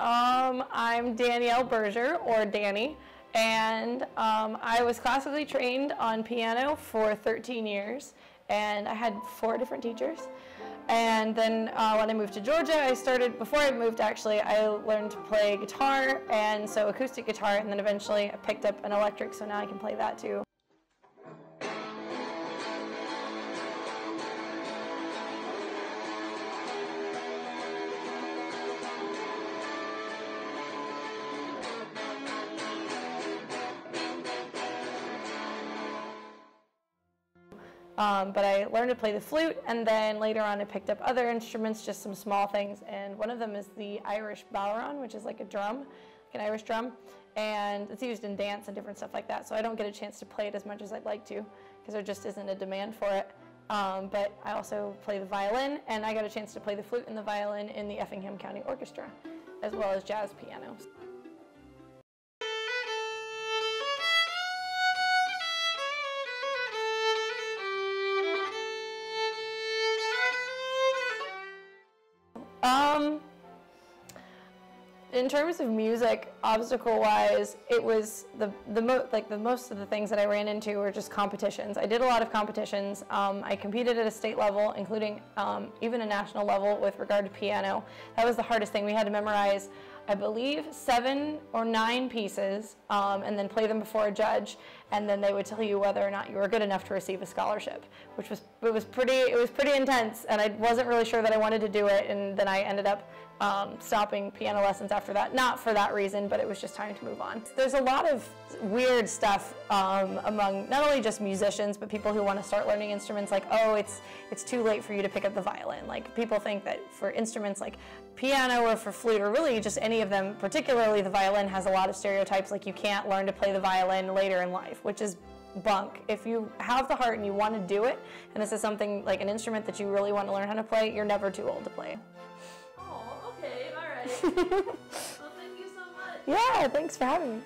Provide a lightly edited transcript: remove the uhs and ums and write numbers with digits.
I'm Danielle Berger, or Dani, and I was classically trained on piano for 13 years, and I had 4 different teachers. And then when I moved to Georgia, before I moved actually, I learned to play guitar, and so acoustic guitar, and then eventually I picked up an electric, so now I can play that too. But I learned to play the flute, and then later on I picked up other instruments, just some small things, and one of them is the Irish bowron, which is like a drum, like an Irish drum, and it's used in dance and different stuff like that, so I don't get a chance to play it as much as I'd like to, because there just isn't a demand for it. But I also play the violin, and I got a chance to play the flute and the violin in the Effingham County Orchestra, as well as jazz pianos. In terms of music, obstacle-wise, it was most of the things that I ran into were just competitions. I did a lot of competitions. I competed at a state level, including even a national level with regard to piano. That was the hardest thing. We had to memorize, I believe, 7 or 9 pieces, and then play them before a judge, and then they would tell you whether or not you were good enough to receive a scholarship, which was pretty intense, and I wasn't really sure that I wanted to do it, and then I ended up stopping piano lessons after that. Not for that reason, but it was just time to move on. There's a lot of weird stuff among not only just musicians, but people who want to start learning instruments, like, oh, it's too late for you to pick up the violin. Like, people think that for instruments like piano or for flute, or really just any of them, particularly the violin, has a lot of stereotypes, like you can't learn to play the violin later in life, which is bunk. If you have the heart and you want to do it, and this is something like an instrument that you really want to learn how to play, you're never too old to play. Oh, okay, all right. Well, thank you so much. Yeah, thanks for having me.